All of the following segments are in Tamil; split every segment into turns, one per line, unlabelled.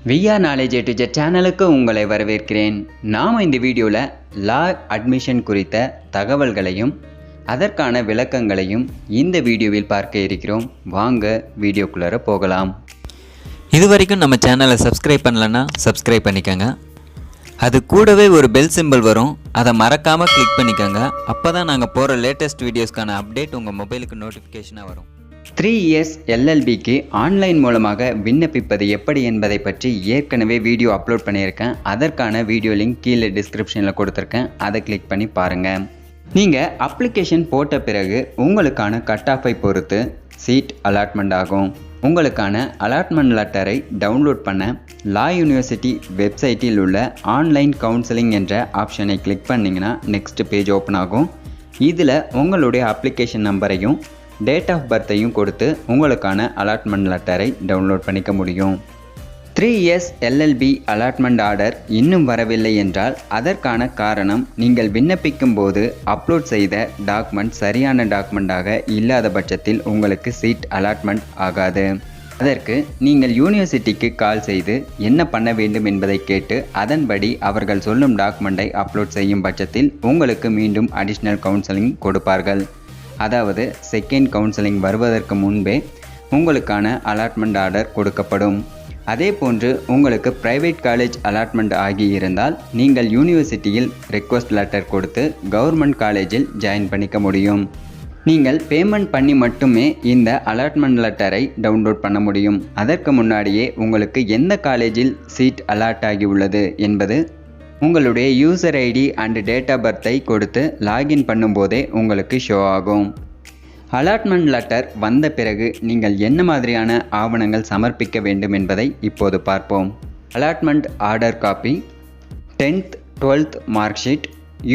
VR knowledge A to Z சேனலுக்கு உங்களை வரவேற்கிறேன். நாம் இந்த வீடியோவில் லா அட்மிஷன் குறித்த தகவல்களையும் அதற்கான விளக்கங்களையும் இந்த வீடியோவில் பார்க்க இருக்கிறோம். வாங்க வீடியோக்குள்ளே போகலாம்.
இது வரைக்கும் நம்ம சேனலை சப்ஸ்கிரைப் பண்ணலன்னா சப்ஸ்கிரைப் பண்ணிக்கோங்க. அது கூடவே ஒரு பெல் சிம்பிள் வரும், அதை மறக்காமல் கிளிக் பண்ணிக்கோங்க. அப்போ தான் நாங்கள் போகிற லேட்டஸ்ட் வீடியோஸ்க்கான அப்டேட் உங்கள் மொபைலுக்கு நோட்டிஃபிகேஷனாக வரும்.
3 இயர்ஸ் LLBக்கு ஆன்லைன் மூலமாக விண்ணப்பிப்பது எப்படி என்பதை பற்றி ஏற்கனவே வீடியோ அப்லோட் பண்ணியிருக்கேன். அதற்கான வீடியோ லிங்க் கீழே டிஸ்கிரிப்ஷனில் கொடுத்துருக்கேன், அதை கிளிக் பண்ணி பாருங்கள். நீங்கள் அப்ளிகேஷன் போட்ட பிறகு உங்களுக்கான கட் ஆஃபை பொறுத்து சீட் அலாட்மெண்ட் ஆகும். உங்களுக்கான அலாட்மெண்ட் லெட்டரை டவுன்லோட் பண்ண லா யூனிவர்சிட்டி வெப்சைட்டில் உள்ள ஆன்லைன் கவுன்சிலிங் என்ற ஆப்ஷனை கிளிக் பண்ணிங்கன்னா நெக்ஸ்ட் பேஜ் ஓப்பன் ஆகும். இதில் உங்களுடைய அப்ளிகேஷன் நம்பரையும் டேட் ஆஃப் பர்த்தையும் கொடுத்து உங்களுக்கான அலாட்மெண்ட் லெட்டரை டவுன்லோட் பண்ணிக்க முடியும். 3 இயர்ஸ் LLB அலாட்மெண்ட் ஆர்டர் இன்னும் வரவில்லை என்றால் அதற்கான காரணம் நீங்கள் விண்ணப்பிக்கும் போது அப்லோட் செய்த டாக்குமெண்ட் சரியான டாக்குமெண்ட்டாக இல்லாத பட்சத்தில் உங்களுக்கு சீட் அலாட்மெண்ட் ஆகாது. அதற்கு நீங்கள் யூனிவர்சிட்டிக்கு கால் செய்து என்ன பண்ண வேண்டும் என்பதை கேட்டு அதன்படி அவர்கள் சொல்லும் டாக்குமெண்ட்டை அப்லோட் செய்யும் பட்சத்தில் உங்களுக்கு மீண்டும் அடிஷ்னல் கவுன்சிலிங் கொடுப்பார்கள். அதாவது செகண்ட் கவுன்சிலிங் வருவதற்கு முன்பே உங்களுக்கான அலாட்மெண்ட் ஆர்டர் கொடுக்கப்படும். அதே போன்று உங்களுக்கு ப்ரைவேட் காலேஜ் அலாட்மெண்ட் ஆகியிருந்தால் நீங்கள் யூனிவர்சிட்டியில் ரெக்வஸ்ட் லெட்டர் கொடுத்து கவர்மெண்ட் காலேஜில் ஜாயின் பண்ணிக்க முடியும். நீங்கள் பேமெண்ட் பண்ணி மட்டுமே இந்த அலாட்மெண்ட் லெட்டரை டவுன்லோட் பண்ண முடியும். அதற்கு முன்னாடியே உங்களுக்கு எந்த காலேஜில் சீட் அலாட் ஆகியுள்ளது என்பது உங்களுடைய user ID and date of பர்த்தை கொடுத்து லாகின் பண்ணும்போதே உங்களுக்கு ஷோ ஆகும். அலாட்மெண்ட் லெட்டர் வந்த பிறகு நீங்கள் என்ன மாதிரியான ஆவணங்கள் சமர்ப்பிக்க வேண்டும் என்பதை இப்போது பார்ப்போம். Allotment order copy, 10th 12th mark sheet,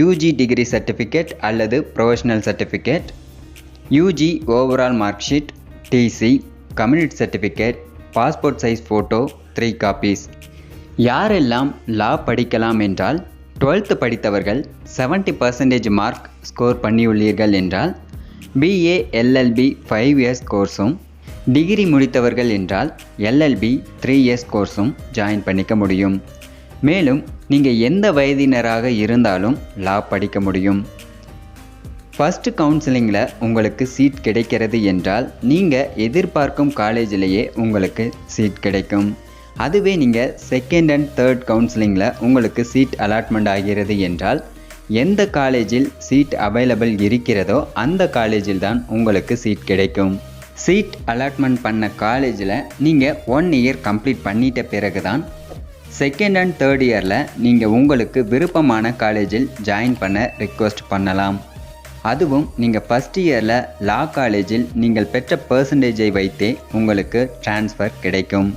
UG degree certificate அல்லது professional certificate, UG overall mark sheet, TC, community certificate, passport size photo 3 copies. யாரெல்லாம் லா படிக்கலாம் என்றால் 12th படித்தவர்கள் 70% மார்க் ஸ்கோர் பண்ணியுள்ளீர்கள் என்றால் BA LLB 5 இயர்ஸ் கோர்ஸும், டிகிரி முடித்தவர்கள் என்றால் LLB 3 இயர்ஸ் கோர்ஸும் ஜாயின் பண்ணிக்க முடியும். மேலும் நீங்கள் எந்த வயதினராக இருந்தாலும் லா படிக்க முடியும். ஃபர்ஸ்ட் கவுன்சிலிங்கில் உங்களுக்கு சீட் கிடைக்கிறது என்றால் நீங்கள் எதிர்பார்க்கும் காலேஜிலேயே உங்களுக்கு சீட் கிடைக்கும். அதுவே நீங்கள் செகண்ட் அண்ட் தேர்ட் கவுன்சிலிங்கில் உங்களுக்கு சீட் அலாட்மெண்ட் ஆகிறது என்றால் எந்த காலேஜில் சீட் அவைலபிள் இருக்கிறதோ அந்த காலேஜில் தான் உங்களுக்கு சீட் கிடைக்கும். சீட் அலாட்மெண்ட் பண்ண காலேஜில் நீங்கள் 1 இயர் கம்ப்ளீட் பண்ணிட்ட பிறகு தான் செகண்ட் அண்ட் தேர்ட் இயரில் நீங்கள் உங்களுக்கு விருப்பமான காலேஜில் ஜாயின் பண்ண ரிக்வெஸ்ட் பண்ணலாம். அதுவும் நீங்கள் ஃபஸ்ட் இயரில் லா காலேஜில் நீங்கள் பெற்ற பர்சன்டேஜை வைத்தே உங்களுக்கு ட்ரான்ஸ்ஃபர் கிடைக்கும்.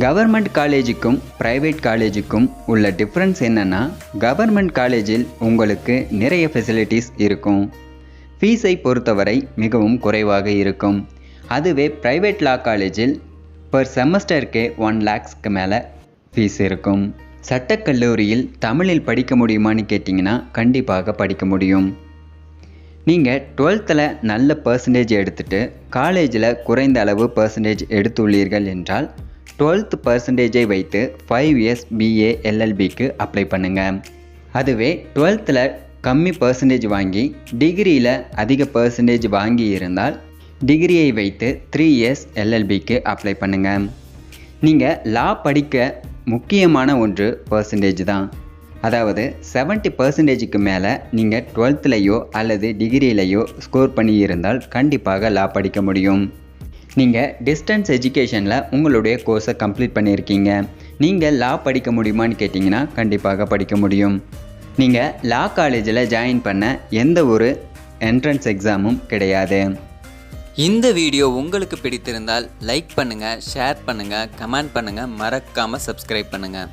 கவர்மெண்ட் காலேஜுக்கும் ப்ரைவேட் காலேஜுக்கும் உள்ள டிஃப்ரென்ஸ் என்னென்னா, கவர்மெண்ட் காலேஜில் உங்களுக்கு நிறைய ஃபெசிலிட்டிஸ் இருக்கும். ஃபீஸை பொறுத்தவரை மிகவும் குறைவாக இருக்கும். அதுவே ப்ரைவேட் லா காலேஜில் பர் செமஸ்டருக்கு 1 lakhsக்கு மேலே ஃபீஸ் இருக்கும். சட்டக்கல்லூரியில் தமிழில் படிக்க முடியுமான்னு கேட்டிங்கன்னா கண்டிப்பாக படிக்க முடியும். நீங்கள் 12th நல்ல பர்சன்டேஜ் எடுத்துகிட்டு காலேஜில் குறைந்த அளவு பர்சன்டேஜ் எடுத்துள்ளீர்கள் என்றால் 12th பர்சன்டேஜை வைத்து 5 இயர்ஸ் BA LLBக்கு அப்ளை பண்ணுங்கள். அதுவே 12th கம்மி பர்சன்டேஜ் வாங்கி டிகிரியில் அதிக பர்சன்டேஜ் வாங்கி இருந்தால் டிகிரியை வைத்து 3 இயர்ஸ் LLBக்கு அப்ளை பண்ணுங்கள். நீங்கள் லா படிக்க முக்கியமான ஒன்று பர்சன்டேஜ் தான். அதாவது 70% மேலே நீங்கள் 12th அல்லது டிகிரியிலையோ ஸ்கோர் பண்ணி இருந்தால் கண்டிப்பாக லா படிக்க முடியும். நீங்கள் டிஸ்டன்ஸ் எஜுகேஷனில் உங்களுடைய கோர்ஸை கம்ப்ளீட் பண்ணியிருக்கீங்க, நீங்கள் லா படிக்க முடியுமான்னு கேட்டிங்கன்னா கண்டிப்பாக படிக்க முடியும். நீங்கள் லா காலேஜில் ஜாயின் பண்ண எந்த ஒரு என்ட்ரன்ஸ் எக்ஸாமும் கிடையாது.
இந்த வீடியோ உங்களுக்கு பிடித்திருந்தால் லைக் பண்ணுங்கள், ஷேர் பண்ணுங்கள், கமெண்ட் பண்ணுங்கள், மறக்காமல் சப்ஸ்கிரைப் பண்ணுங்கள்.